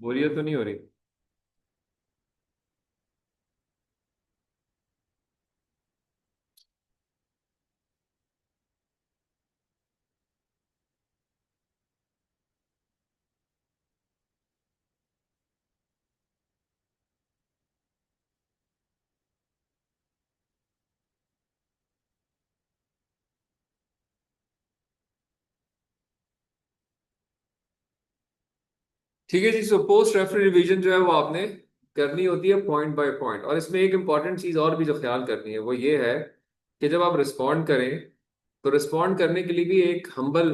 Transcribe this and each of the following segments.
बोरियत तो नहीं हो रही? ठीक है जी। सो पोस्ट रेफरेंस रिवीजन जो है वो आपने करनी होती है पॉइंट बाय पॉइंट। और इसमें एक इंपॉर्टेंट चीज और भी जो ख्याल करनी है वो ये है कि जब आप रिस्पॉन्ड करें तो रिस्पॉन्ड करने के लिए भी एक हम्बल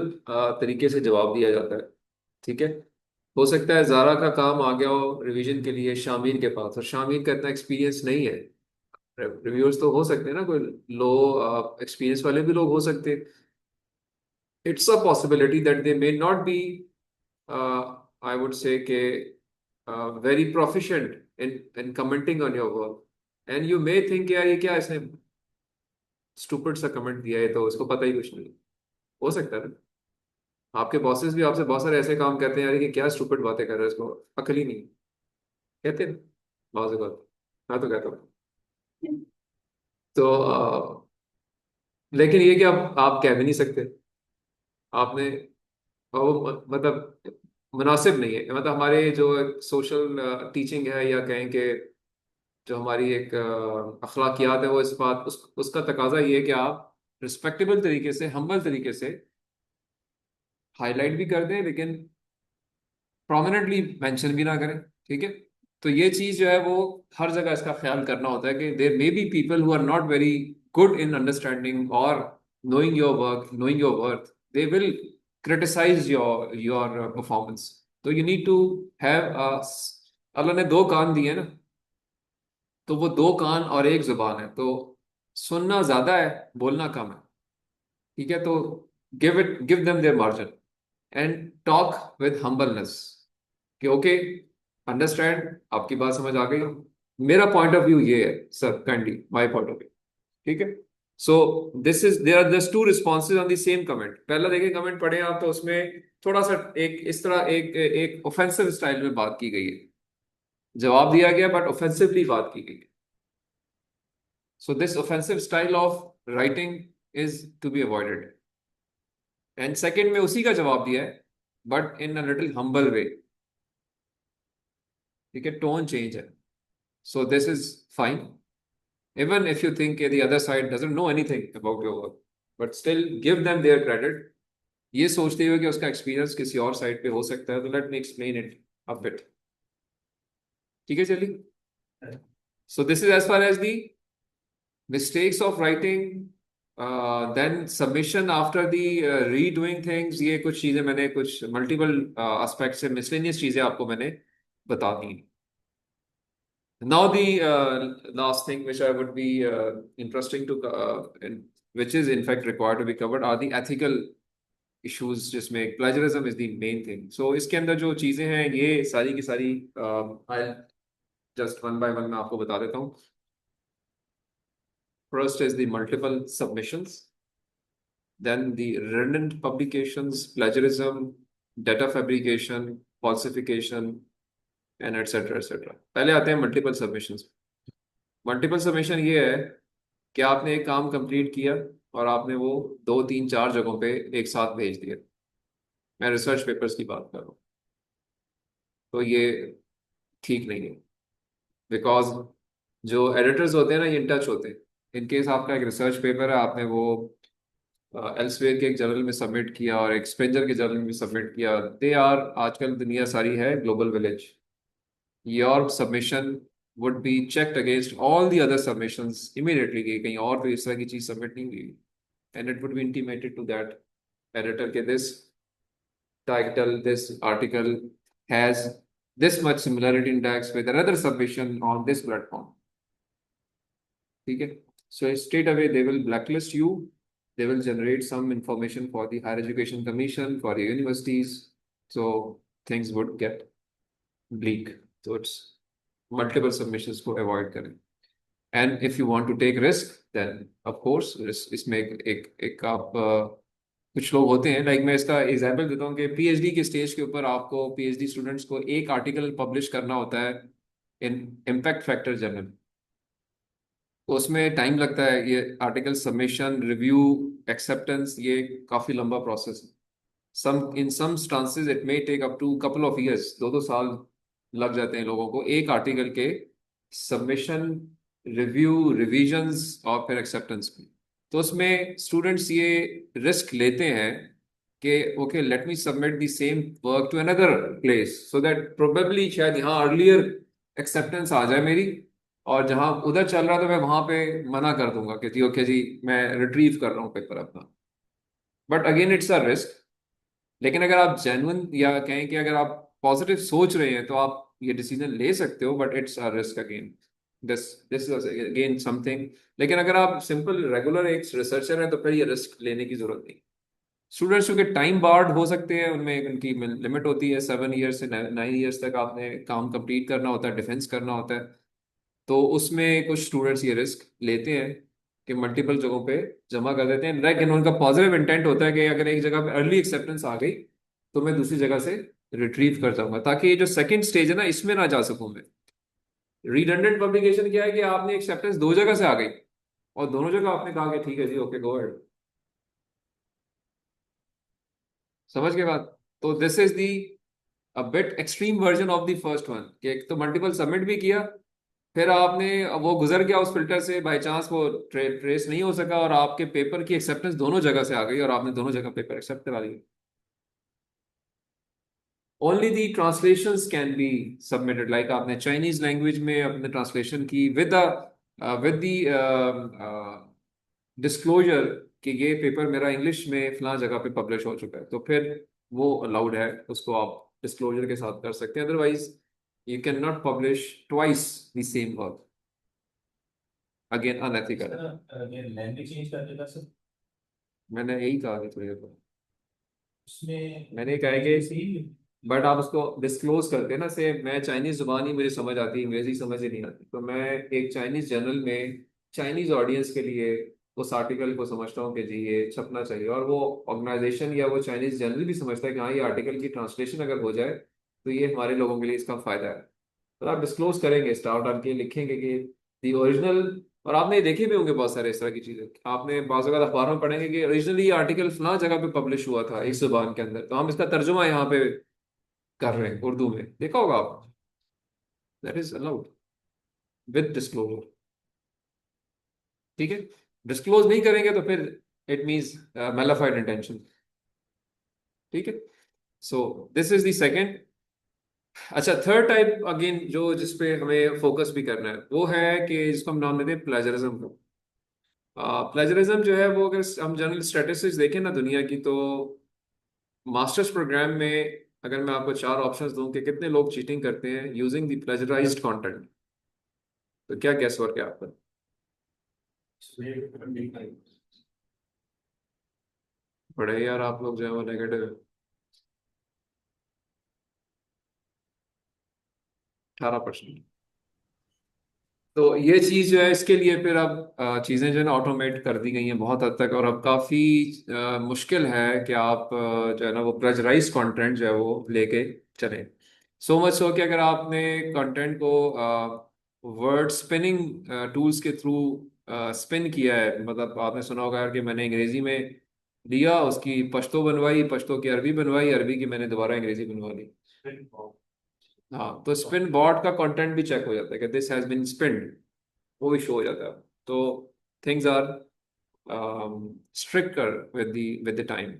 तरीके से जवाब दिया जाता है। ठीक है। हो सकता है जारा का काम आ गया हो रिवीजन के लिए शामिर के पास, और शामिर का इतना एक्सपीरियंस नहीं है। रिव्यूअर्स तो हो सकते हैं ना, कोई लो एक्सपीरियंस वाले भी लोग हो सकते हैं। It's a possibility that they may not be, I would say के, very proficient in commenting on your work. And you may think यार ये क्या इसने स्टूपिड सा कमेंट दिया है, तो उसको पता ही कुछ नहीं। हो सकता है ना, आपके बॉसेस भी आपसे बहुत सारे ऐसे काम कहते हैं यार कि क्या स्टूपिड बातें कर रहे हैं, इसको अकल ही नहीं। कहते हैं ना बहुत से बात। मैं तो कहता हूँ। तो लेकिन ये कि आप कह भी नहीं सकते। आपने वो मतलब मुनासिब नहीं है। मतलब हमारे जो सोशल टीचिंग है, या कहें कि जो हमारी एक अखलाकियात है, वो इस बात उसका तकाजा ये है कि आप रिस्पेक्टेबल तरीके से, हम्बल तरीके से हाईलाइट भी कर दें, लेकिन प्रोमिनेंटली मेंशन भी ना करें। ठीक है। तो ये चीज जो है वो हर जगह इसका ख्याल करना होता है कि there may be people who are not very good in understanding और knowing your work, knowing your worth, they will criticize your performance. तो you need to have a, अल्लाह ने दो कान दिए ना, तो वो दो कान और एक जुबान है, तो सुनना ज्यादा है, बोलना कम है। ठीक है। तो give them their margin and talk with humbleness कि ओके, अंडरस्टैंड, आपकी बात समझ आ गई, मेरा पॉइंट ऑफ व्यू ये है sir, kindly my point of view. ठीक है। So this is there are just two responses on the same comment. पहला देखिए कमेंट पढ़े आप, तो उसमें थोड़ा सा एक इस तरह एक एक ऑफेंसिव स्टाइल में बात की गई है। जवाब दिया गया बट ऑफेंसिवली बात की गई है। So this offensive style of writing is to be avoided. And second में उसी का जवाब दिया है but in a little humble way. ठीक है, टोन चेंज है। So this is fine, even if you think the other side doesn't know anything about your work, but still give them their credit, ये सोचते हुए कि उसका experience किसी और साइड पे हो सकता है, तो let me explain it a bit. ठीक है चलिए। So this is as far as the mistakes of writing, then submission after the redoing things. ये कुछ चीजें मैंने, कुछ मल्टीपल एस्पेक्ट से मिसलेनियस चीजें आपको मैंने बता दी। Now the last thing which I would be interesting to, which is in fact required to be covered, are the ethical issues, जिसमें plagiarism is the main thing. So इसके अंदर जो चीजें हैं ये सारी की सारी, I'll just one by one मैं आपको बता देता हूँ। First is the multiple submissions, then the redundant publications, plagiarism, data fabrication, falsification, and etc etc. पहले आते हैं मल्टीपल सबमिशंस। मल्टीपल सबमिशन ये है कि आपने एक काम कंप्लीट किया और आपने वो दो तीन चार जगहों पे एक साथ भेज दिया। मैं रिसर्च पेपर्स की बात कर रहा हूँ। तो ये ठीक नहीं है, बिकॉज जो एडिटर्स होते हैं ना, ये इन टच होते हैं। इनकेस आपका एक रिसर्च पेपर है, आपने वो एल्सवेयर के एक जर्नल में सबमिट किया और एक स्पेंजर के जर्नल में सबमिट किया, दे आर, आजकल दुनिया सारी है global village. Your submission would be checked against all the other submissions immediately कि कहीं और तो इस तरह की चीज सबमिट नहीं हुई। And it would be intimated to that editor that this title, this article has this much similarity index with another submission on this platform. ठीक है। So straight away they will blacklist you. They will generate some information for the Higher Education Commission, for the universities. So things would get bleak. So it's multiple submissions को avoid करें। And if you want to take risk, then of course इसमें एक आप कुछ लोग होते हैं, like मैं इसका एग्जांपल देता हूँ कि पीएचडी के स्टेज के ऊपर आपको पीएचडी स्टूडेंट्स को एक आर्टिकल पब्लिश करना होता है इन इम्पैक्ट फैक्टर जर्नल। तो उसमें टाइम लगता है, ये आर्टिकल सबमिशन, रिव्यू, एक्सेप्टेंस, ये काफ़ी लंबा प्रोसेस है। Some instances it may take up to couple of years, 2-2 साल लग जाते हैं लोगों को एक आर्टिकल के सबमिशन, रिव्यू, रिवीजंस और फिर एक्सेप्टेंस में। तो उसमें स्टूडेंट्स ये रिस्क लेते हैं कि okay, let me submit the same work to another place so that probably शायद यहाँ अर्लियर एक्सेप्टेंस आ जाए मेरी, और जहाँ उधर चल रहा था मैं वहां पे मना कर दूंगा कि जी ओके जी, मैं रिट्रीव कर रहा हूँ पेपर अपना। But again it's a risk. लेकिन अगर आप जेन्युइन या कहें कि अगर आप पॉजिटिव सोच रहे हैं तो आप ये डिसीजन ले सकते हो, but it's a risk again. This this is again something. लेकिन अगर आप सिंपल रेगुलर एक रिसर्चर हैं तो फिर ये रिस्क लेने की जरूरत नहीं। स्टूडेंट्स के टाइम बार्ड हो सकते हैं, उनमें एक उनकी लिमिट होती है, 7 ईयर से 9 ईयर्स तक आपने काम कंप्लीट करना होता है, डिफेंस करना होता है। तो उसमें कुछ स्टूडेंट्स ये रिस्क लेते हैं कि मल्टीपल जगहों पे जमा कर देते हैं, लेकिन उनका पॉजिटिव इंटेंट होता है कि अगर एक जगह पे अर्ली एक्सेप्टेंस आ गई तो मैं दूसरी जगह से रिट्रीव कर जाऊंगा, ताकि ये जो सेकंड स्टेज है ना, इसमें ना जा सकूं मैं। रिडंडेंट पब्लिकेशन क्या है कि आपने एक्सेप्टेंस दो जगह से आ गई और दोनों जगह आपने कहा कि ठीक है जी, ओके गो अहेड। समझ के बात? तो this is the a bit extreme version of the first one, कि एक तो मल्टीपल सबमिट भी किया, फिर आपने वो गुजर गया उस फिल्टर से, बाय चांस वो ट्रेस नहीं हो सका और आपके पेपर की एक्सेप्टेंस दोनों जगह से आ गई और आपने दोनों जगह पेपर एक्सेप्ट करा लिया। Only the translations can be submitted, like आपने चाइनीज लैंग्वेज में अपने ट्रांसलेशन की विद द डिस्क्लोजर कि ये पेपर मेरा इंग्लिश में फलां जगह पे पब्लिश हो चुका है, तो फिर वो अलाउड है, उसको आप डिस्क्लोजर के साथ कर सकते हैं। Otherwise you can not publish twice the same work, again unethical. Language change कर देगा सर? मैंने यही कहा कि थोड़ी देर पहले। उसमें मैंने कहा है लैंग्वेज कि ही। बट आप उसको डिस्क्लोज करते हैं ना, से मैं चाइनीज जुबान ही मुझे समझ आती है, अंग्रेजी समझ ही नहीं आती, तो मैं एक चाइनीज जर्नल में चाइनीज ऑडियंस के लिए उस आर्टिकल को समझता हूँ कि जी ये छपना चाहिए, और वो ऑर्गेनाइजेशन या वो चाइनीज जर्नल भी समझता है कि हाँ, ये आर्टिकल की ट्रांसलेशन अगर हो जाए तो ये हमारे लोगों के लिए इसका फायदा है। तो आप डिस्क्लोज करेंगे, स्टार डाल के लिखेंगे कि दी ओरिजिनल। और आपने ये देखे भी होंगे बहुत सारे इस तरह की चीजें, आपने बाज़ अख़बार अखबार में पढ़ेंगे कि ओरिजिनली ये आर्टिकल फलां जगह पे पब्लिश हुआ था इस जुबान के अंदर, तो हम इसका तर्जुमा यहाँ पे कर रहे हैं उर्दू में, देखा होगा आप। That is allowed with disclosure. ठीक है। डिस्क्लोज नहीं करेंगे तो फिर इट मीन्स मेलाफाइड इंटेंशन। ठीक है। So this is the second. अच्छा, थर्ड टाइप अगेन जो जिसपे हमें फोकस भी करना है वो है कि जिसको हम नाम देते हैं प्लेजरिज्म। प्लेजरिज्म जो है वो, अगर हम जनरल स्टैटिस्टिक्स देखें ना दुनिया की, तो मास्टर्स प्रोग्राम में अगर मैं आपको चार ऑप्शंस दूं कि कितने लोग चीटिंग करते हैं यूजिंग द प्लेजराइज्ड कंटेंट, तो क्या गेस वर्क है आपका? बड़े यार आप लोग जो है वो नेगेटिव है। 18%। तो ये चीज जो है इसके लिए फिर अब चीजें जो है ना ऑटोमेट कर दी गई हैं बहुत हद तक, और अब काफी मुश्किल है कि आप जो है ना वो प्रेजराइज कंटेंट जो है वो लेके चलें। सो मच सो कि अगर आपने कंटेंट को वर्ड स्पिनिंग टूल्स के थ्रू स्पिन किया है, मतलब आपने सुना होगा यार कि मैंने अंग्रेजी में लिया, उसकी पश्तो बनवाई, पश्तो की अरबी बनवाई, अरबी की मैंने दोबारा अंग्रेजी बनवा ली। हाँ, तो स्पिन बॉट का कंटेंट भी चेक हो जाता है कि दिस हैज बीन स्पिन्ड, वो भी शो हो जाता है। तो things are stricter with the time.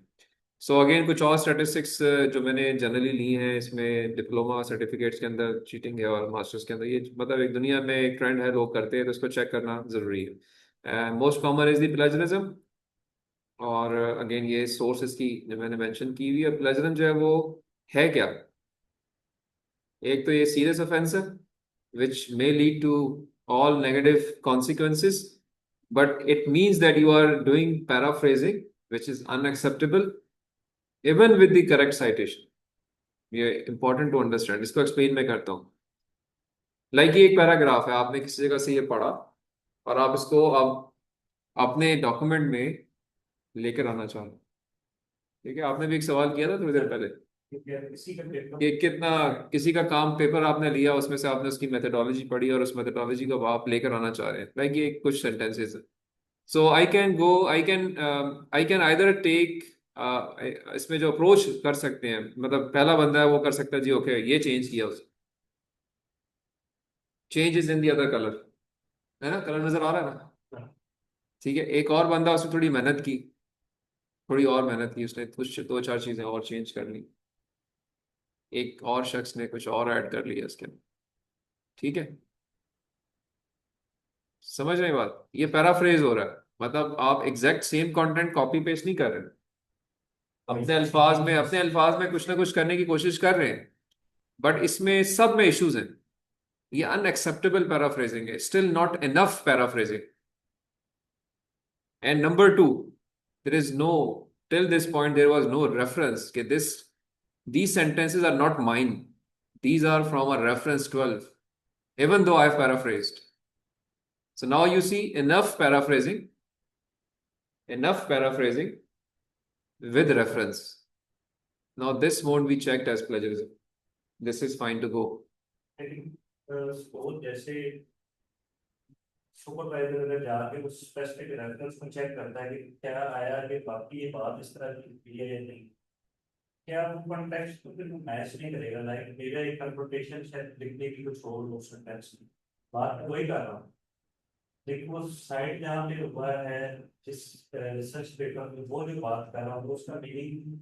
So again कुछ और स्टैटिस्टिक्स जो मैंने जनरली ली हैं, इसमें डिप्लोमा सर्टिफिकेट्स के अंदर चीटिंग है और मास्टर्स के अंदर, ये मतलब एक दुनिया में एक ट्रेंड है, लोग करते हैं, तो इसको चेक करना जरूरी है। Most common is the plagiarism. और अगेन ये सोर्सेज की जो मैंने मेंशन की हुई है, प्लेजरिज्म जो है वो है क्या? एक तो ये सीरियस ऑफेंस है which may lead to all negative consequences, but it means that you are doing paraphrasing which is unacceptable even with the correct citation। ये important to understand, इसको explain मैं करता हूँ। लाइक ये एक पैराग्राफ है, आपने किसी जगह से ये पढ़ा और आप इसको अब अपने डॉक्यूमेंट में लेकर आना चाह रहे हो। ठीक है, आपने भी एक सवाल किया था थोड़ी देर पहले इसी का पेपर। कि कितना किसी का काम पेपर आपने लिया, उसमें से आपने उसकी मेथोडोलॉजी पढ़ी और उस मेथोडोलॉजी को अब आप लेकर आना चाह रहे हैं, लाइक ये कुछ सेंटेंसेस है। सो आई कैन आइदर टेक, इसमें जो अप्रोच कर सकते हैं, मतलब पहला बंदा है वो कर सकता है जी, ओके ये चेंज किया, उस change is in the other colour, है ना, कलर नजर आ रहा है ना। ठीक है, एक और बंदा उसने थोड़ी मेहनत की, थोड़ी और मेहनत की, उसने कुछ दो चार चीजें और चेंज कर ली, एक और शख्स ने कुछ और ऐड कर लिया इसके अंदर। ठीक है, समझ रहे हैं बात, ये पैराफ्रेज हो रहा है, मतलब आप exact same content copy paste नहीं कर रहे, अपने अल्फाज में कुछ ना कुछ करने की कोशिश कर रहे हैं, बट इसमें सब में इश्यूज हैं। ये अनएक्सेप्टेबल पैराफ्रेजिंग है, still not enough paraphrasing. And number two, there is no, till this point there was no reference कि this these sentences are not mine, these are from a reference 12, even though I've paraphrased. So now you see enough paraphrasing with reference. Now this won't be checked as plagiarism, this is fine to go. लेकिन वो जैसे supervisor अगर जाके उस specific reference को check करता है कि क्या आया कि बाकी ये बात इस तरह की है या नहीं, क्या वो कॉन्टेक्स्ट को फिर मैच नहीं करेगा। लाइक मेरा एक कंप्यूटेशन शायद लिखने की कुछ और हो सकता है इसमें, बात वही कर रहा हूँ, लेकिन वो साइड जहाँ पे हुआ है जिस रिसर्च पेपर में वो जो बात कर रहा हूँ उसका मीनिंग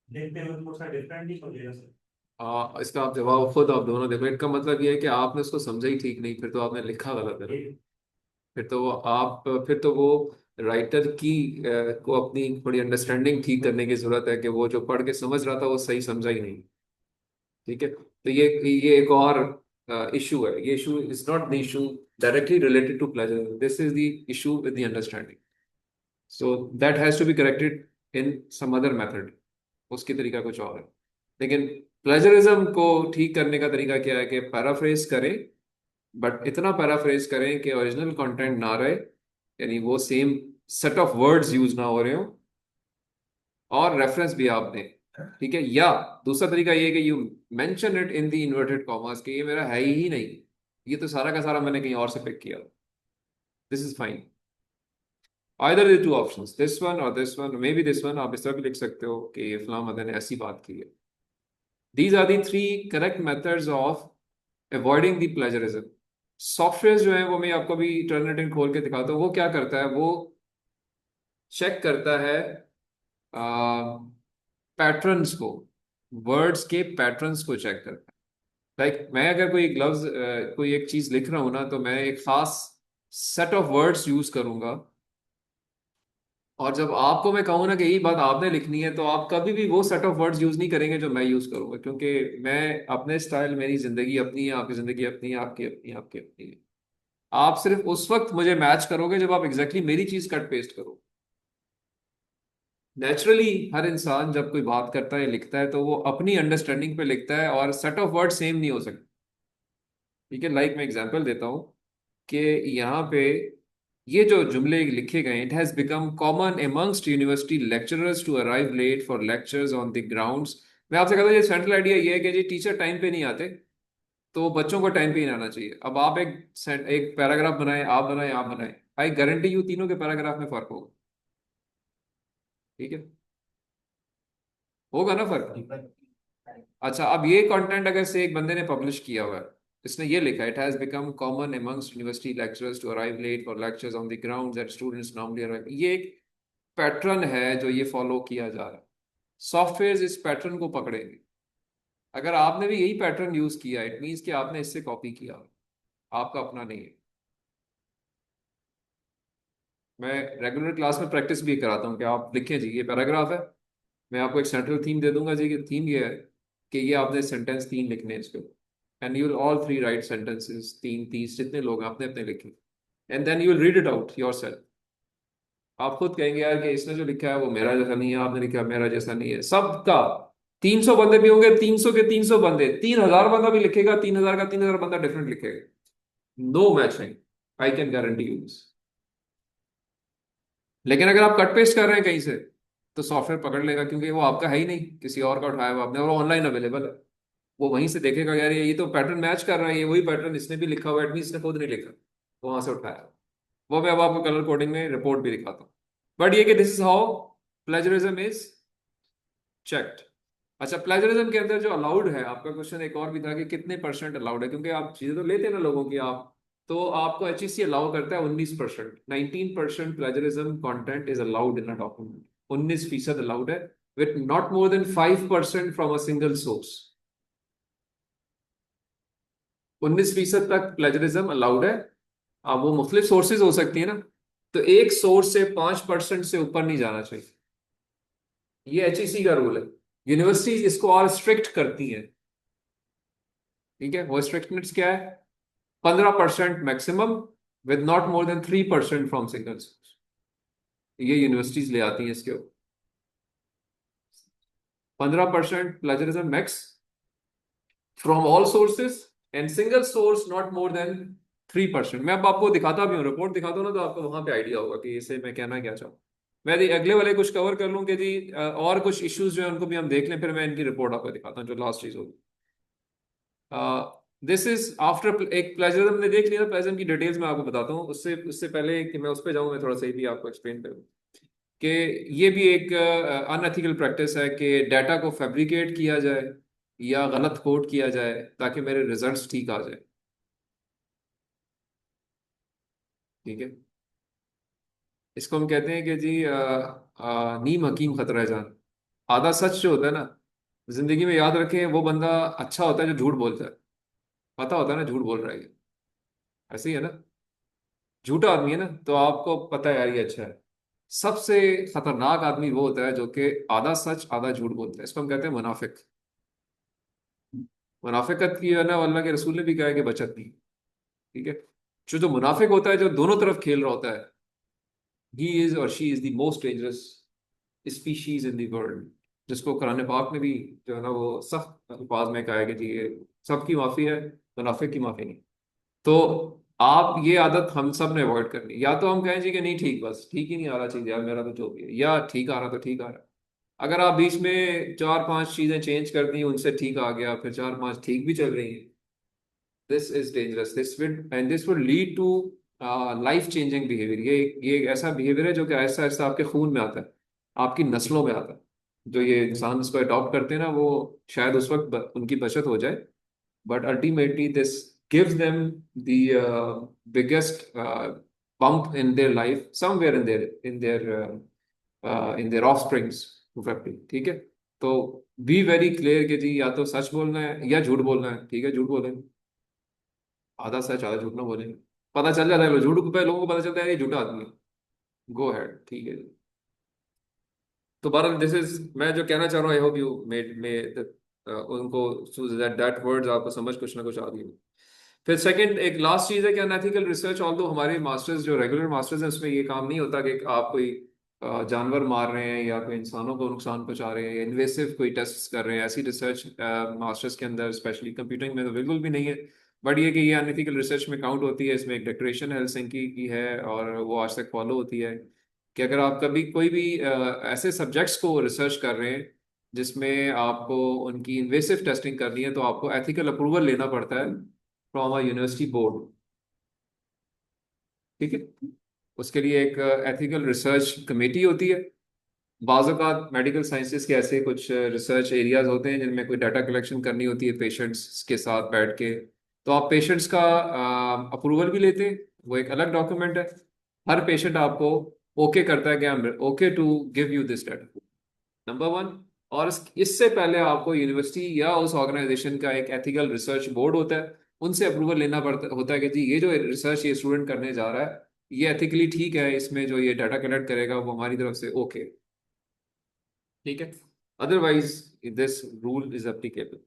देखते हुए थोड़ा सा डिफरेंट ही हो जाएगा इसका आप जवाब खुद आप दोनों देखो, इसका मतलब ये है कि आपने उसको समझा ही ठीक नहीं, फिर तो आपने लिखा गलत है ना। सर। फिर तो वो राइटर की को अपनी थोड़ी अंडरस्टैंडिंग ठीक करने की जरूरत है कि वो जो पढ़ के समझ रहा था वो सही समझा ही नहीं। ठीक है, तो ये एक और इशू है, ये issue is not the issue directly related to pleasure, this is the issue with the understanding. So that has to be corrected in some other method, उसकी तरीका कुछ और है। लेकिन प्लेजरिज्म को ठीक करने का तरीका क्या है कि पैराफ्रेज करें, बट इतना पैराफ्रेज करें कि ओरिजिनल कंटेंट ना रहे, यानी वो same set of words use ना हो रहे हो, और रेफरेंस भी आप दें। ठीक है, या दूसरा तरीका ये है कि you mention it in the inverted commas कि ये मेरा है ही नहीं, ये तो सारा का सारा मैंने कहीं और से पिक किया, this is fine. Either the two options, this one और this one, maybe this one, आप इस तरह भी लिख सकते हो कि ये फलां बंदे ने ऐसी बात की है। These are the three correct methods of avoiding the plagiarism. Software जो है वो मैं आपको भी टर्निटिन खोल के दिखाता हूँ, वो क्या करता है, वो चेक करता है पैटर्न्स को, वर्ड्स के पैटर्न्स को चेक करता है। लाइक मैं अगर कोई ग्लव्स, कोई एक चीज लिख रहा हूं ना, तो मैं एक खास सेट ऑफ वर्ड्स यूज करूंगा, और जब आपको मैं कहूँ ना कि यही बात आपने लिखनी है, तो आप कभी भी वो सेट ऑफ वर्ड्स यूज नहीं करेंगे जो मैं यूज करूंगा, क्योंकि मैं अपने स्टाइल, मेरी जिंदगी अपनी है, आपकी जिंदगी अपनी है, आपकी अपनी है, आपकी अपनी है। आप सिर्फ उस वक्त मुझे मैच करोगे जब आप एग्जैक्टली मेरी चीज कट पेस्ट करो। नेचुरली हर इंसान जब कोई बात करता है, लिखता है, तो वो अपनी अंडरस्टैंडिंग पे लिखता है, और सेट ऑफ वर्ड सेम नहीं हो सकते। ठीक है, लाइक मैं एग्जांपल देता हूँ कि यहाँ पे ये जो जुमले लिखे गए, it has become common amongst university lecturers to arrive late for lectures on the grounds. मैं आपसे कहता हूँ, ये सेंट्रल आइडिया ये है कि जी टीचर टाइम पे नहीं आते, तो बच्चों को टाइम पे ही आना चाहिए। अब आप एक पैराग्राफ बनाए, आप बनाए, आई गारंटी यू तीनों के पैराग्राफ में फर्क होगा। ठीक है, होगा ना फर्क। अच्छा, अब ये कंटेंट अगर से एक बंदे ने पब्लिश किया हुआ है, इसने ये लिखा, it has become common amongst university lecturers to arrive late for lectures on the ground that students normally arrive, ये एक पैटर्न है जो ये फॉलो किया जा रहा है। सॉफ्टवेयर इस पैटर्न को पकड़ेंगे, अगर आपने भी यही पैटर्न यूज किया, इट मीन्स कि आपने इससे कॉपी किया, आपका अपना नहीं है। मैं रेगुलर क्लास में प्रैक्टिस भी कराता हूँ कि आप लिखें जी, ये पैराग्राफ है, मैं आपको एक सेंट्रल थीम दे दूंगा जी, कि थीम ये है कि ये आपने सेंटेंस तीन लिखने हैं इसके, and you will all three write sentences, तीन तीस जितने लोग हैं अपने अपने लिखे, and then you will read it out yourself. आप खुद कहेंगे यार कि इसने जो लिखा है वो मेरा जैसा नहीं है, आपने लिखा है मेरा जैसा नहीं है, सबका। 300 बंदे भी होंगे, 300 के 300 बंदे, 3000 बंदा भी लिखेगा, 3000 का 3000 बंदा डिफरेंट लिखेगा, no matching, I can guarantee you this. लेकिन अगर आप कट पेस्ट कर रहे हैं कहीं से, तो सॉफ्टवेयर पकड़ लेगा, क्योंकि वो आपका है ही नहीं, किसी और का उठाया हुआ आपने, और ऑनलाइन अवेलेबल है। वो वहीं से देखेगा यार ये तो पैटर्न मैच कर रहा है, ये वही पैटर्न इसने भी लिखा हुआ है, एटलीस्ट इसने खुद नहीं लिखा, वो वहां से उठाया। वो मैं अब आपको कलर कोडिंग में रिपोर्ट भी दिखाता हूँ। बट ये कि this is how plagiarism is checked. अच्छा, प्लेजरिज्म के अंदर जो अलाउड है, आपका क्वेश्चन एक और भी था कि कितने परसेंट अलाउड है, क्योंकि आप चीजें तो लेते हैं ना लोगों की आप, तो आपको एचईसी अलाउ करता है 19%, 19% plagiarism content is allowed in a document, 19% allowed है, with not more than 5% from a single source. 19% तक प्लेजरिज्म अलाउड है। अब वो मुख्तलिफ सोर्सेज हो सकती है ना, तो एक सोर्स से 5% से ऊपर नहीं जाना चाहिए। ये एचईसी का रूल है। यूनिवर्सिटीज इसको और स्ट्रिक्ट करती हैं। ठीक है, वो स्ट्रिक्टनेस क्या है? 15% maximum, with not more then 3% from single source. ये यूनिवर्सिटीज ले आती हैं इसके ऊपर। 15% plagiarism max from all sources, and single source not more then 3%। मैं अब आपको दिखाता भी हूँ, रिपोर्ट दिखाता हूँ ना, तो आपको वहां पे आइडिया होगा कि इसे मैं कहना क्या चाहूँ। मैं अगले वाले कुछ कवर कर लूँ कि जी और कुछ इश्यूज जो है उनको भी हम देख लें, फिर मैं इनकी रिपोर्ट आपको दिखाता हूँ जो लास्ट चीज होगी। दिस इज आफ्टर एक प्लेजरिज्म ने देख लिया, प्लेजरिज्म की डिटेल्स मैं आपको बताता हूँ। उससे उससे पहले कि मैं उस पर जाऊँ, मैं थोड़ा सा भी आपको एक्सप्लेन करूँ कि ये भी एक अनएथिकल प्रैक्टिस है कि डाटा को फैब्रिकेट किया जाए या गलत कोड किया जाए ताकि मेरे रिजल्ट्स ठीक आ जाए। ठीक है, इसको हम कहते हैं कि जी नीम हकीम खतरा जान। आधा सच जो होता है ना, जिंदगी में याद रखें, वो बंदा अच्छा होता है जो झूठ बोलता है। पता होता है ना झूठ बोल रहा है ये, ऐसे ही है ना। झूठा आदमी है ना, तो आपको पता है यार ये अच्छा है। सबसे खतरनाक आदमी वो होता है जो कि आधा सच आधा झूठ बोलता है, इसको हम कहते हैं मुनाफिक। मुनाफिकत की है ना, अल्लाह के रसूल ने भी कहा है कि बचत नहीं। ठीक है, जो मुनाफिक होता है, जो दोनों तरफ खेल रहा होता है, ही इज और she is the most dangerous species in the world, जिसको कुरान पाक में भी जो है ना वो सख्त अल्फाज में कहा है कि जी ये सबकी माफी है, मुनाफिक की माफी नहीं। तो आप ये आदत हम सब ने अवॉइड करनी। या तो हम कहें जी कि नहीं ठीक, बस ठीक ही नहीं आ रहा चीज यार मेरा, तो जो भी है, या ठीक आ रहा तो ठीक आ रहा। अगर आप बीच में चार पांच चीजें चेंज कर दी, उनसे ठीक आ गया, फिर चार पांच ठीक भी चल रही हैं, this is dangerous, this will lead to life changing behaviour. ये एक ऐसा बिहेवियर है जो कि आहिस्ता आहिस्ता आपके खून में आता है, आपकी नस्लों में आता है। जो ये इंसान इसको अडॉप्ट करते हैं ना, वो शायद उस वक्त उनकी बचत हो जाए, but ultimately this gives them the biggest bump in their life somewhere in their offsprings probably। ठीक है, तो बी वेरी क्लियर कि जी या तो सच बोलना है या झूठ बोलना है। ठीक है, झूठ बोलेंगे, आधा सच आधा झूठ ना बोलेंगे। पता चल जाता है, झूठ पे लोगों को पता चलता है ये झूठा आदमी है, गो हैड। ठीक है जी। तो बहरहाल दिस इज मैं जो कहना चाह रहा हूँ, आई होप यू मेड में उनको दैट वर्ड्स आपको समझ कुछ ना कुछ आ गई। फिर सेकंड एक लास्ट चीज है कि अनएथिकल रिसर्च, ऑल्दो हमारे मास्टर्स जो रेगुलर मास्टर्स हैं उसमें ये काम नहीं होता कि आप कोई जानवर मार रहे हैं या कोई इंसानों को नुकसान पहुंचा रहे हैं या इन्वेसिव कोई टेस्ट कर रहे हैं, ऐसी रिसर्च मास्टर्स के अंदर स्पेशली कंप्यूटिंग में तो बिल्कुल भी नहीं है। बट ये कि ये अनएथिकल रिसर्च में काउंट होती है। इसमें एक डिक्लेरेशन हेलसिंकी की है और वो आज तक फॉलो होती है कि अगर आप कभी कोई भी ऐसे सब्जेक्ट्स को रिसर्च कर रहे हैं जिसमें आपको उनकी इन्वेसिव टेस्टिंग करनी है, तो आपको एथिकल अप्रूवल लेना पड़ता है फ्रॉम अ यूनिवर्सिटी बोर्ड। ठीक है, उसके लिए एक एथिकल रिसर्च कमेटी होती है। बाज़ औक़ात मेडिकल साइंसेज के ऐसे कुछ रिसर्च एरियाज होते हैं जिनमें कोई डाटा कलेक्शन करनी होती है पेशेंट्स के साथ बैठ के, तो आप पेशेंट्स का अप्रूवल भी लेते हैं, वो एक अलग डॉक्यूमेंट है। हर पेशेंट आपको ओके करता है कि I am okay to give you this data, number one. और इससे पहले आपको यूनिवर्सिटी या उस ऑर्गेनाइजेशन का एक एथिकल रिसर्च बोर्ड होता है, उनसे अप्रूवल लेना पड़ता होता है कि जी ये जो रिसर्च ये स्टूडेंट करने जा रहा है ये एथिकली ठीक है, इसमें जो ये डाटा कलेक्ट करेगा वो हमारी तरफ से ओके। ठीक है, otherwise this rule is applicable.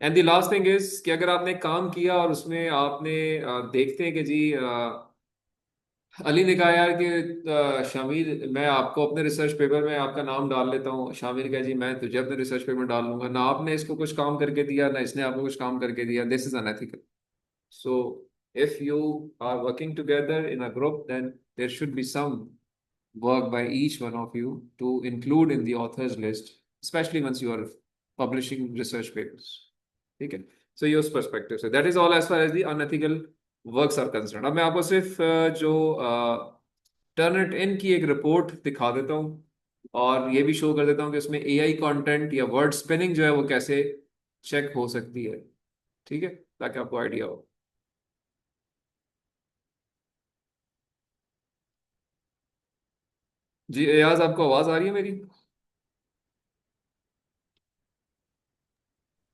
And the last thing is कि अगर आपने काम किया और उसमें आपने देखते हैं कि जी अली ने कहा यार कि शामिर मैं आपको अपने रिसर्च पेपर में आपका नाम डाल लेता हूँ, शामिर कहा जी मैं तुझे अपने रिसर्च पेपर में डाल लूंगा, ना आपने इसको कुछ काम करके दिया ना इसने आपको कुछ काम करके दिया, this is unethical. So if you are working together in a group then there should be some work by each one of you to include in the authors list, especially once you are publishing research papers. ठीक है? So ये उस perspective से, that is all as far as the unethical works are concerned. अब मैं आपको सिर्फ जो टर्निट इन की एक रिपोर्ट दिखा देता हूँ और ये भी शो कर देता हूँ कि उसमें एआई कंटेंट या वर्ड स्पिनिंग जो है वो कैसे चेक हो सकती है। ठीक है, ताकि आपको आइडिया हो। जी एयाज, आपको आवाज आ रही है मेरी?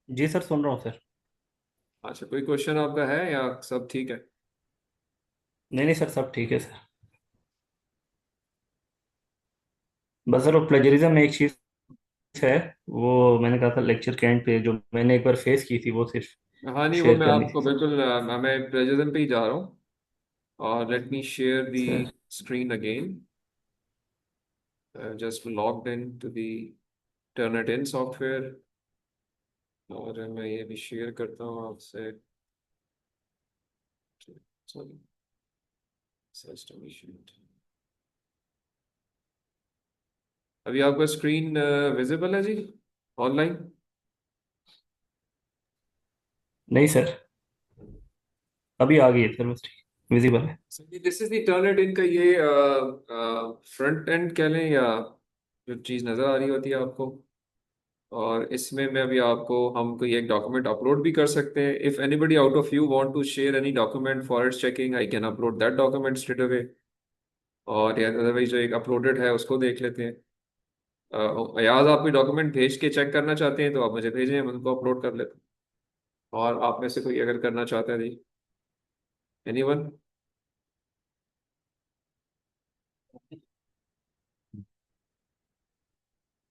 जी सर, सुन रहा हूँ सर। अच्छा, कोई क्वेश्चन आपका है या सब ठीक है? नहीं नहीं सर, सब ठीक है सर। बस सर, वो प्लेजरिज्म में एक चीज़ है, वो मैंने कहा था लेक्चर के एंड पे, जो मैंने एक बार फेस की थी, वो सिर्फ हाँ नहीं, वो शेयर मैं करनी थी आपको सर। बिल्कुल मैं प्लेजरिज्म पे ही जा रहा हूँ। और let me share the sir screen again. Just logged in to the Turnitin software. और मैं ये भी शेयर करता हूँ आपसे। Sorry, system issue. अभी आपका स्क्रीन विजिबल है जी ऑनलाइन? नहीं सर, अभी आ गई है सर, बस ठीक, विजिबल है। दिस इज द टर्निट इन का ये फ्रंट एंड कह लें, या जो चीज़ नज़र आ रही होती है आपको। और इसमें मैं अभी आपको, हम कोई एक डॉक्यूमेंट अपलोड भी कर सकते हैं। If anybody out of you want to share any document for its checking, I can upload that document straight away. और या अदरवाइज जो एक अपलोडेड है उसको देख लेते हैं। याद आप कोई डॉक्यूमेंट भेज के चेक करना चाहते हैं तो आप मुझे भेजें, हम उनको अपलोड कर लेते हैं। और आप में से कोई अगर करना चाहता है जी, एनीवन?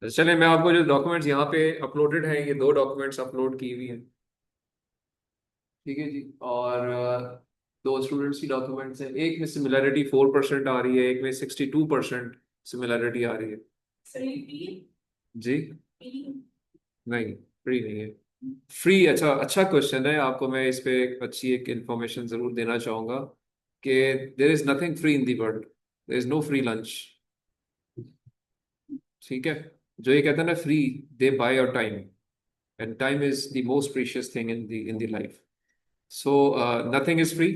चलिए, मैं आपको जो डॉक्यूमेंट्स यहाँ पे अपलोडेड हैं, ये दो डॉक्यूमेंट्स अपलोड की हुई हैं। ठीक है जी। और दो स्टूडेंट्स की डॉक्यूमेंट्स हैं, एक में सिमिलैरिटी 4% आ रही है, एक में 62% सिमिलैरिटी आ रही है। जी नहीं, फ्री नहीं है। फ्री, अच्छा अच्छा क्वेश्चन है। आपको मैं इस पे एक अच्छी एक इंफॉर्मेशन जरूर देना चाहूंगा कि there is nothing free in the world. There is no free lunch. ठीक है? जो ये कहता है ना free, they buy your time, and time is the most precious thing in the life. So nothing is free.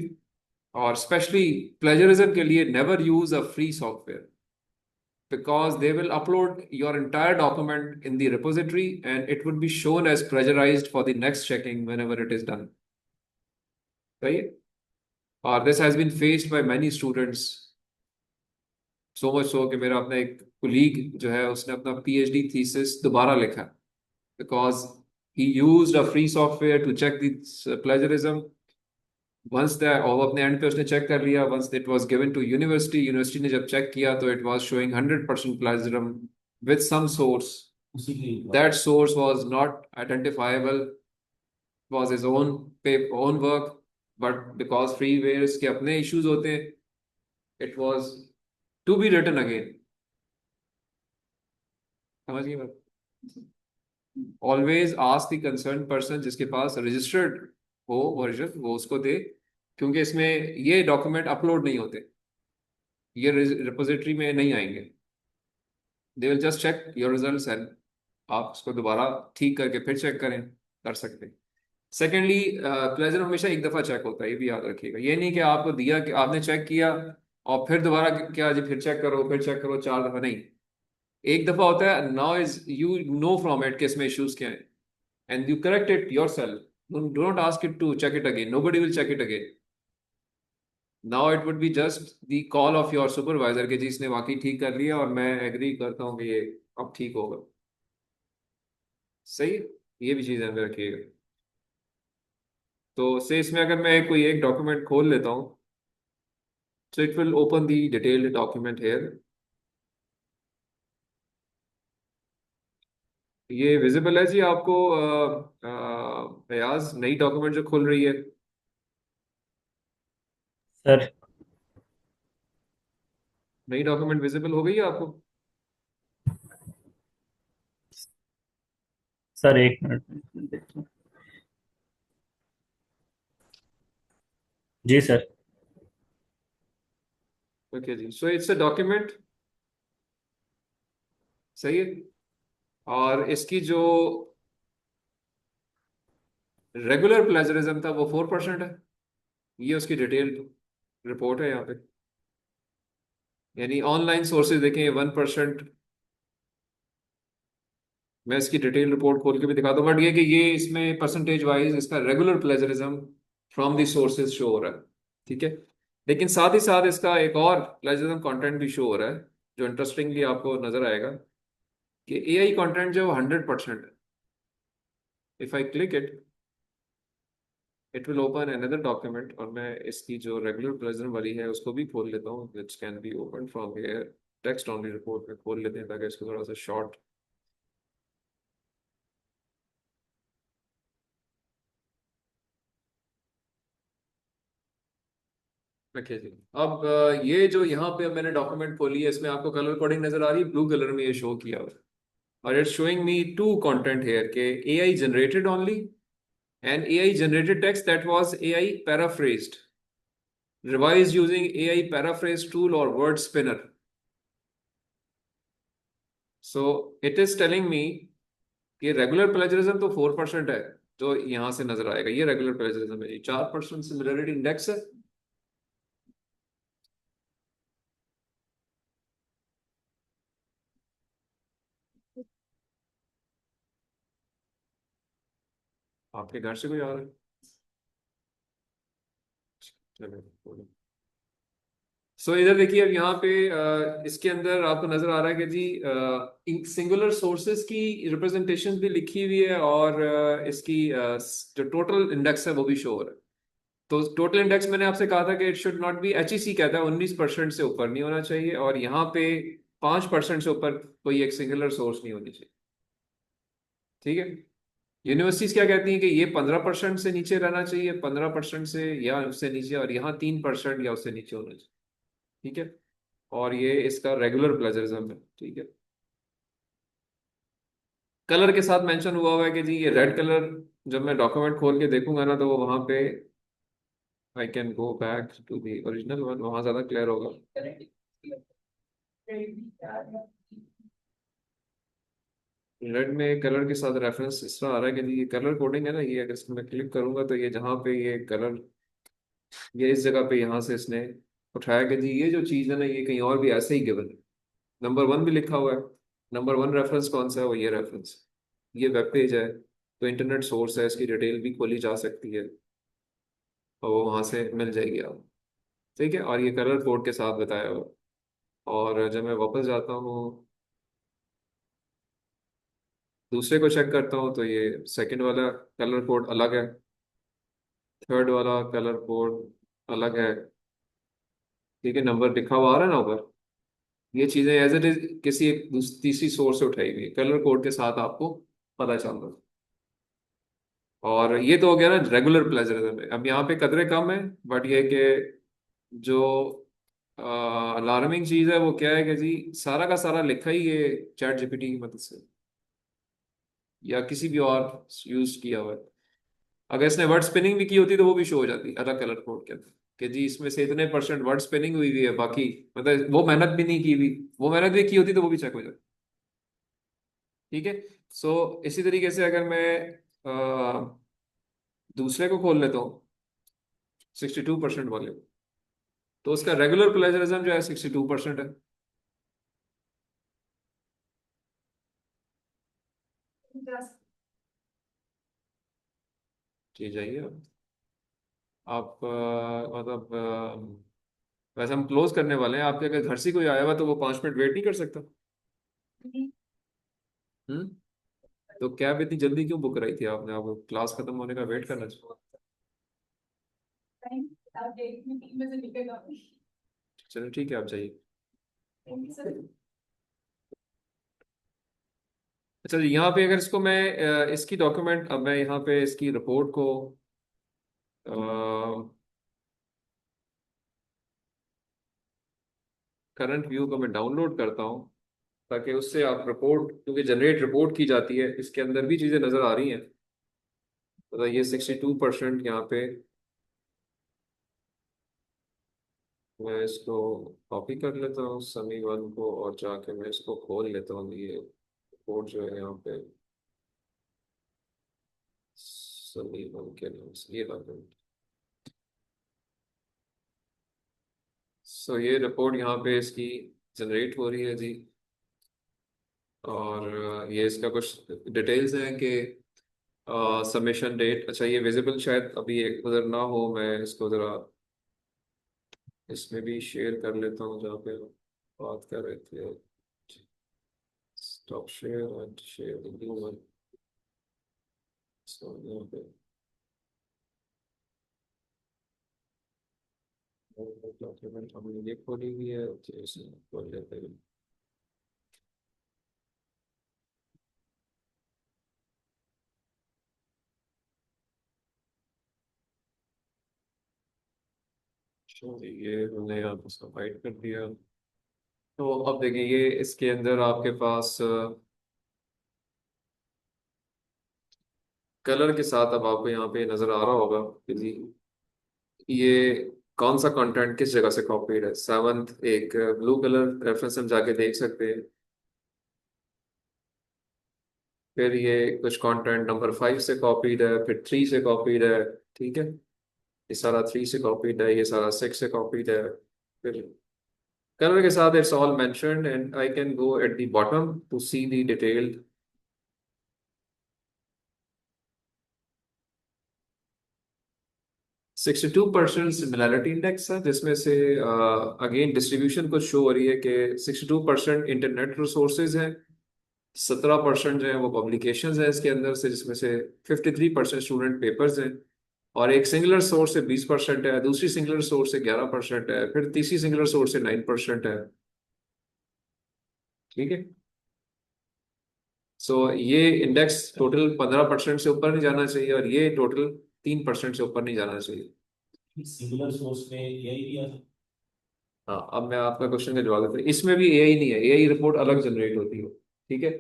और specially plagiarism के लिए never use a free software, because they will upload your entire document in the repository and it would be shown as plagiarized for the next checking whenever it is done. Right? और this has been faced by many students, so much so कि मेरा अपना एक colleague जो है उसने अपना PhD thesis दोबारा लिखा, because he used a free software to check the plagiarism. Once the, और अपने एंड पे उसने चेक कर लिया, once it was given to university, university ने जब चेक किया तो it was showing 100% plagiarism with some source. That source was not identifiable, was his own own work, but because freewares के अपने इश्यूज होते हैं, it was to be written again. समझ गए बात? Always ask the concern person जिसके पास registered हो वर्जन, वो उसको दे, क्योंकि इसमें ये डॉक्यूमेंट अपलोड नहीं होते, ये रिपोजिटरी में नहीं आएंगे। They will just check your results and आप उसको दोबारा ठीक करके फिर चेक करें, कर सकते हैं। सेकेंडली, प्लेजर हमेशा एक दफ़ा चेक होता है, ये भी याद रखिएगा। ये नहीं कि आपको दिया कि आपने चेक किया और फिर दोबारा क्या जी फिर चेक करो, फिर चेक करो, 4 दफ़ा नहीं। एक दफ़ा होता है, now is you know from it कि इसमें इश्यूज क्या हैं, and you correct it yourself. Do not ask it to check it again, nobody will check it again. Now it would be just the call of your supervisor कि जी इसने वाकई ठीक कर लिया और मैं एग्री करता हूँ कि ये अब ठीक होगा। सही है? ये भी चीज़ ध्यान में रखिएगा। तो से इसमें अगर मैं कोई एक डॉक्यूमेंट खोल लेता हूँ, so it will open the detailed document here. ये विजिबल है जी आपको? फयाज, नई डॉक्यूमेंट जो खुल रही है, सर नई डॉक्यूमेंट विजिबल हो गई है आपको? सर, एक मिनट देखता हूँ। जी सर। ओके जी, सो इट्स अ डॉक्यूमेंट सही है। और इसकी जो रेगुलर प्लेजरिज्म था वो 4% है। ये उसकी डिटेल रिपोर्ट है यहाँ पे। यानी ऑनलाइन सोर्सेज देखें 1%। मैं इसकी डिटेल रिपोर्ट खोल के भी दिखाता हूँ, बट ये कि ये इसमें परसेंटेज वाइज इसका regular plagiarism from the sources show हो रहा है। ठीक है। लेकिन साथ ही साथ इसका एक और प्लेजरिज्म कंटेंट भी शो हो रहा है, जो इंटरेस्टिंगली आपको नजर आएगा कि एआई कंटेंट जो 100% है। If I click it, it will open another document, और मैं इसकी जो रेगुलर प्लेजरिज्म वाली है उसको भी खोल लेता हूँ, which can be open from here. Text only report में खोल लेते हैं ताकि इसको थोड़ा सा शॉर्ट रखे जी। अब ये जो यहाँ पे मैंने डॉक्यूमेंट खोली है, इसमें आपको कलर कोडिंग नजर आ रही है, ब्लू कलर में ये शो किया हुआ है। और it's showing me two content here के AI generated only and AI generated text that was AI paraphrased revised using AI paraphrase tool और word spinner. So it is telling me कि regular plagiarism तो 4% है, जो यहाँ से नजर आएगा ये रेगुलर प्लेजरिज्म है। ये 4% सिमिलरिटी इंडेक्स है। आपके घर से कोई आ रहा है? चलो। सो इधर देखिए, अब यहाँ पे इसके अंदर आपको नजर आ रहा है कि जी सिंगुलर सोर्सेज की रिप्रेजेंटेशन भी लिखी हुई है, और इसकी जो टोटल इंडेक्स है वो भी शो हो रहा है। तो टोटल इंडेक्स मैंने आपसे कहा था कि it should not be, HEC कहता है 19% से ऊपर नहीं होना चाहिए, और यहाँ पे 5% से ऊपर कोई एक सिंगुलर सोर्स नहीं होनी चाहिए। ठीक है। यूनिवर्सिटीज क्या कहती हैं कि ये 15% से नीचे रहना चाहिए, 15% से या उससे नीचे, और यहाँ 3% या उससे नीचे होना चाहिए। ठीक है। और ये इसका रेगुलर प्लेजरिज्म है। ठीक है। कलर के साथ मेंशन हुआ हुआ है कि जी ये रेड कलर, जब मैं डॉक्यूमेंट खोल के देखूंगा ना तो वो वहां पे I can go back to the original one, वहां ज्यादा क्लियर होगा। रेड में कलर के साथ रेफरेंस इस तरह आ रहा है कि जी ये कलर कोडिंग है ना, ये अगर इसमें मैं क्लिक करूंगा तो ये जहाँ पे ये कलर, ये इस जगह पे यहाँ से इसने उठाया कि जी ये जो चीज़ है ना ये कहीं और भी ऐसे ही गिवन है। नंबर 1 भी लिखा हुआ है। नंबर 1 रेफरेंस कौन सा है? वो ये रेफरेंस, ये वेब पेज है, तो इंटरनेट सोर्स है, इसकी डिटेल भी खोली जा सकती है और वो वहां से मिल जाएगी आप। ठीक है। और ये कलर कोड के साथ बताया हुआ। और जब मैं वापस जाता हूँ दूसरे को चेक करता हूँ तो ये सेकंड वाला कलर कोड अलग है, थर्ड वाला कलर कोड अलग है। ठीक है। नंबर लिखा हुआ आ रहा है ना ऊपर, ये चीजें एज इट इज किसी एक तीसरी सोर्स से उठाई हुई है, कलर कोड के साथ आपको पता चल रहा है। और ये तो हो गया ना रेगुलर प्लेजरिज्म में। अब यहाँ पे कदरे कम है, बट ये कि जो अलार्मिंग चीज है वो क्या है कि जी सारा का सारा लिखा ही ये चैट जीपीटी की मदद से या किसी भी और यूज किया हुआ है। अगर इसने वर्ड स्पिनिंग भी की होती तो वो भी शो हो जाती अलग कलर कोड के अंदर कि जी इसमें से इतने परसेंट वर्ड स्पिनिंग हुई हुई है, बाकी मतलब वो मेहनत भी नहीं की हुई, वो मेहनत भी की होती तो वो भी चेक हो जाती। ठीक है। सो इसी तरीके से अगर मैं दूसरे को खोल लेता हूँ 62% वाले को, तो उसका रेगुलर प्लेजरिज्म जो है 62% है। जी जाइए आप मतलब वैसे हम क्लोज करने वाले हैं। आपके अगर घर से कोई आया हुआ तो वो 5 मिनट वेट नहीं कर सकता? हम्म। तो कैब इतनी जल्दी क्यों बुक कराई थी आपने? आप क्लास खत्म होने का वेट करना चाहिए। चलो ठीक है, आप जाइए। अच्छा जी, यहाँ पे अगर इसको मैं इसकी डॉक्यूमेंट, अब मैं यहाँ पे इसकी रिपोर्ट को करंट व्यू को मैं डाउनलोड करता हूँ, ताकि उससे आप रिपोर्ट, क्योंकि जनरेट रिपोर्ट की जाती है, इसके अंदर भी चीज़ें नज़र आ रही हैं। तो ये 62% यहाँ पे मैं इसको कॉपी कर लेता हूँ समी वन को, और जाके मैं इसको खोल लेता हूँ। ये कोड जो है यहाँ पे समी वन के नाम से ये लगा। सो ये रिपोर्ट यहाँ पे इसकी जनरेट हो रही है जी। और ये इसका कुछ डिटेल्स हैं कि सबमिशन डेट, अच्छा ये विजिबल शायद अभी एक उधर ना हो, मैं इसको ज़रा इसमें भी शेयर कर लेता हूँ जहाँ पे हम बात कर रहे थे। Stop share and share the new one. So यहाँ पे डॉक्यूमेंट हमने ये खोली हुई है, तो इसे खोल लेते हैं। चलिए, ये हमने यहाँ पे सबमिट कर दिया। तो अब देखिए, ये इसके अंदर आपके पास कलर के साथ अब आपको यहाँ पे नजर आ रहा होगा कि जी ये कौन सा कंटेंट किस जगह से कॉपीड है। सेवंथ एक ब्लू कलर रेफरेंस हम जाके देख सकते हैं। फिर ये कुछ कंटेंट नंबर 5 से कॉपीड है, फिर 3 से कॉपीड है। ठीक है, ये सारा 3 से कॉपीड है, ये सारा 6 से कॉपीड है। फिर कलर के साथ it's all mentioned and I can go at the bottom to see the detailed. 62% similarity index है, जिसमें से अगेन डिस्ट्रीब्यूशन को शो हो रही है कि 62% इंटरनेट रिसोर्सेज हैं, 17% जो है वो पब्लिकेशंस हैं इसके अंदर से, जिसमें से 53% स्टूडेंट पेपर्स हैं। और एक सिंगुलर सोर्स से 20% है, दूसरी सिंगुलर सोर्स से 11% है, फिर तीसरी सिंगुलर सोर्स से 9% है। ठीक है। सो ये इंडेक्स टोटल 15% से ऊपर नहीं जाना चाहिए, और ये टोटल 3% से ऊपर नहीं जाना चाहिए। सिंगुलर सोर्स में यही दिया था। हाँ, अब मैं आपका क्वेश्चन का जवाब देता हूँ। इसमें भी एआई नहीं है, एआई रिपोर्ट अलग जनरेट होती है। ठीक है।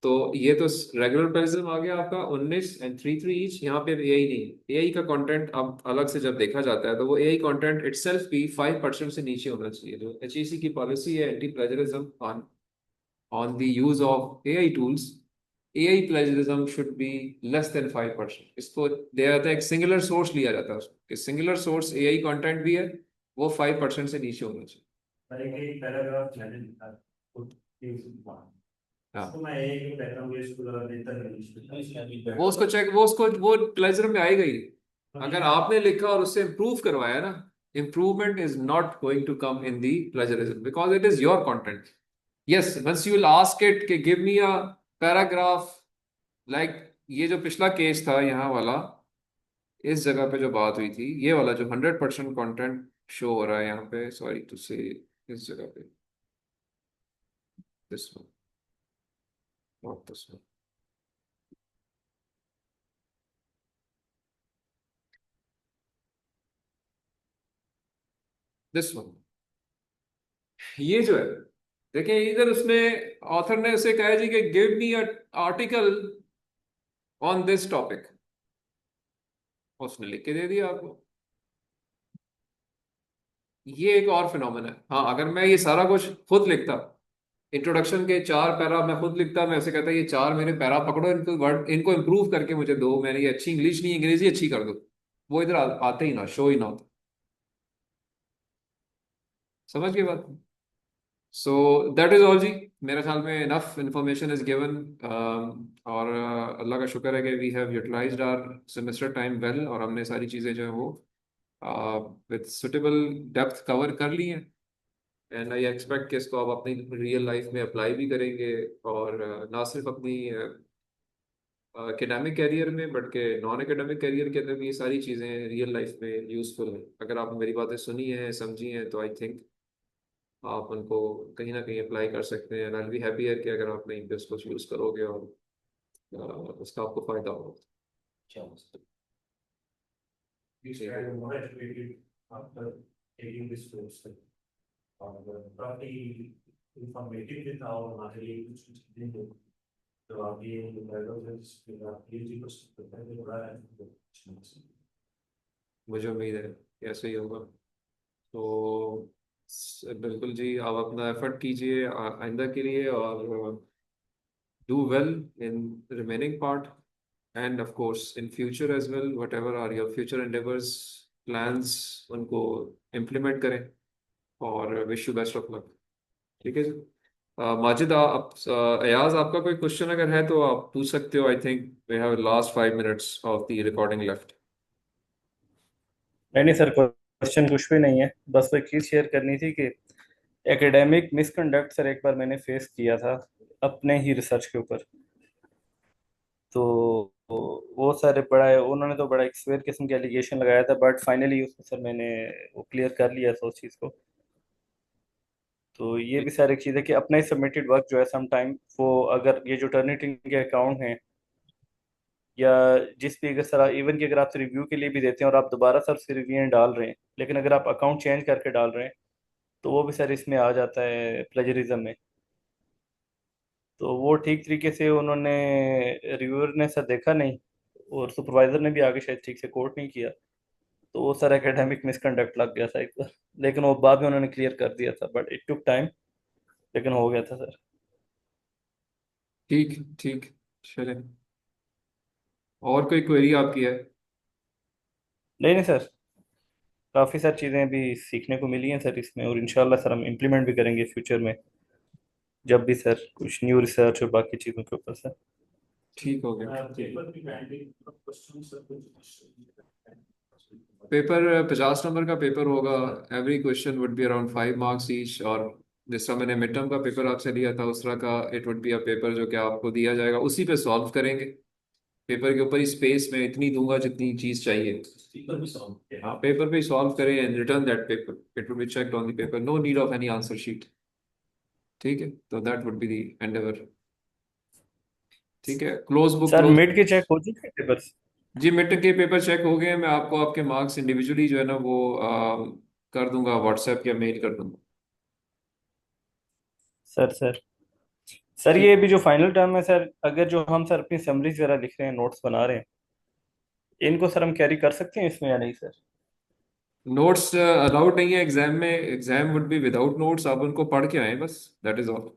तो ये तो रेगुलर प्रिज्म आ गया आपका 19 एंड 3 ईच। यहाँ पे एआई नहीं है। एआई का कंटेंट अब अलग से जब देखा जाता है तो वो एआई कंटेंट इटसेल्फ भी 5% से नीचे होना चाहिए। जो एचईसी की पॉलिसी है anti plagiarism on on the use of AI tools, AI plagiarism should be less than 5%। इसको दिया जाता है, एक सिंगुलर सोर्स लिया जाता है उसको कि सिंगुलर सोर्स एआई कंटेंट भी है, वो 5% से नीचे होना चाहिए। पर एक पैराग्राफ मैंने लिखा तो एक हाँ, इसको मैं एक कहता हूँ, ये इसको जरा बेहतर नहीं वो उसको चेक, वो प्लेजर में आएगा ही। अगर आपने लिखा और उससे इम्प्रूव करवाया ना, improvement is not going to come in the plagiarism because it is your content. Yes, once you will ask it कि give me a paragraph like ये जो पिछला केस था यहाँ वाला, इस जगह पे जो बात हुई थी, ये वाला जो 100% कंटेंट शो हो रहा है यहाँ पे, सॉरी टू से, इस जगह पे, this one, not this one, this one, ये जो है, देखिए इधर उसने, ऑथर ने उसे कहा जी कि give me a article on this topic, उसने लिख के दे दिया आपको। ये एक और फिनोमेना है। हाँ, अगर मैं ये सारा कुछ खुद लिखता, इंट्रोडक्शन के 4 पैरा मैं खुद लिखता, मैं उसे कहता ये 4 मेरे पैरा पकड़ो, इनको वर्ड इनको इम्प्रूव करके मुझे दो, मैंने ये अच्छी इंग्लिश नहीं अंग्रेजी अच्छी कर दो, वो इधर आते ही ना, शो ही ना होता। समझ गए बात। सो दैट इज ऑल जी। मेरे ख्याल में इनफ इंफॉर्मेशन इज गिवन। और अल्लाह का शुक्र है कि we have utilised our semester time well, और हमने सारी चीज़ें जो है वो विद सुटेबल डेप्थ कवर कर ली हैं। एंड आई एक्सपेक्ट कि इसको आप अपनी रियल लाइफ में अप्लाई भी करेंगे, और ना सिर्फ अपनी एकेडमिक कैरियर में, बट के नॉन एकेडमिक कैरियर के अंदर भी ये सारी चीज़ें रियल लाइफ में यूजफुल हैं। अगर आपने मेरी बातें सुनी हैं, समझी हैं, तो आई थिंक आप उनको कहीं ना कहीं अप्लाई कर सकते हैं। आई बी हैप्पी है कि अगर आप नहीं इसको यूज़ करोगे और उसका आपको फायदा होगा। अच्छा। ठीक है। more educated after taking this course और काफी इंफॉर्मेटिव भी था, और हमारे लिए कुछ कुछ चीजें तो आप ये आप ये जी कुछ बड़ा है। मुझे उम्मीद है कि ऐसे ही होगा। तो बिल्कुल जी, आप अपना एफर्ट कीजिए आइंदा के लिए, और do well in remaining part, and of course in future as well, what ever are your future endeavours, plans, उनको इम्प्लीमेंट करें, और wish you best of luck. ठीक है जी। माजिद, अयाज, आपका कोई क्वेश्चन अगर है तो आप पूछ सकते हो। I think we have last 5 minutes of the recording left. नहीं नहीं सर, क्वेश्चन कुछ भी नहीं है, बस वो एक चीज़ शेयर करनी थी कि एकेडमिक मिसकंडक्ट सर एक बार मैंने फेस किया था अपने ही रिसर्च के ऊपर। तो वो सर बड़ा, उन्होंने तो बड़ा एक स्वेर किस्म के एलिगेशन लगाया था, बट फाइनली उसको सर मैंने वो क्लियर कर लिया था उस चीज़ को। तो ये भी सर एक चीज़ है कि अपना ही सबमिटेड वर्क जो है सम टाइम वो, अगर ये जो टर्निटिंग के अकाउंट हैं या जिस भी, अगर सर इवन कि अगर आप रिव्यू के लिए भी देते हैं और आप दोबारा सर से रिव्यू डाल रहे हैं, लेकिन अगर आप अकाउंट चेंज करके डाल रहे हैं तो वो भी सर इसमें आ जाता है प्लेजरिज्म में। तो वो ठीक तरीके से उन्होंने, रिव्यूअर ने सर देखा नहीं, और सुपरवाइजर ने भी आगे शायद ठीक से कोट नहीं किया। तो वो सर एकेडमिक मिसकंडक्ट लग गया था एक बार, लेकिन वो बाद में उन्होंने क्लियर कर दिया था, बट इट टुक टाइम, लेकिन हो गया था सर। ठीक ठीक, चलें। और कोई क्वेरी आपकी है? नहीं नहीं सर, काफ़ी सारी चीज़ें भी सीखने को मिली हैं सर इसमें, और इंशाल्लाह सर हम इम्प्लीमेंट भी करेंगे फ्यूचर में, जब भी सर कुछ न्यू रिसर्च और बाकी चीज़ों के ऊपर सर। ठीक हो गया। पेपर की बैंडिंग क्वेश्चन सर कुछ पेपर 50 नंबर का पेपर होगा। Every question would be around 5 marks each. और जिस तरह मैंने मिड टर्म का पेपर आपसे लिया था, उस तरह का it would be a paper जो कि आपको दिया जाएगा, उसी पे सॉल्व करेंगे। पेपर के ऊपर ही स्पेस में इतनी दूंगा जितनी चीज चाहिए। पेपर भी सॉल्व किया। हाँ, पेपर पे ही सॉल्व करें and return that paper, it would be checked on the paper, no need of any answer sheet. ठीक है, तो that would be the endeavour. ठीक है, close book sir close. Mid के चेक हो चुके हैं पेपर्स? जी, मिड के पेपर चेक हो गए हैं। मैं आपको आपके मार्क्स इंडिविजुअली जो है ना वो कर दूंगा, व्हाट्सएप या मेल कर दूंगा। सर सर ठीक। ये भी जो फाइनल टर्म है सर, अगर जो हम सर अपनी समरीज वगैरह लिख रहे हैं, नोट्स बना रहे हैं, इनको सर हम कैरी कर सकते हैं इसमें या नहीं सर? नोट्स अलाउड नहीं है एग्जाम में। Exam would be without notes, आप उनको पढ़ के आए बस, that is all.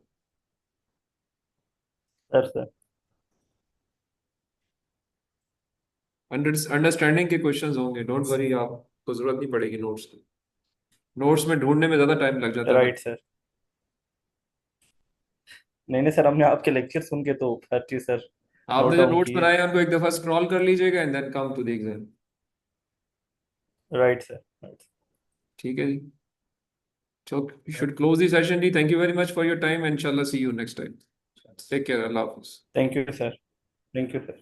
Sir understanding के क्वेश्चंस होंगे, डोंट वरी, आपको जरूरत नहीं पड़ेगी नोट्स की। नोट्स में ढूंढने में ज्यादा टाइम लग जाता है ना। Right sir. नहीं नहीं सर, हमने आपके लेक्चर सुन के तो हर चीज़ सर आपने नोट जो डाउन नोट्स की है। बनाए हैं उनको एक दफा स्क्रॉल कर लीजिएगा and then come to the exam. Right sir, right. ठीक है जी। So you should close the session जी। Thank you very much for your time and inshallah see you next time. Take care, Allah Hafiz। Thank you sir, thank you sir.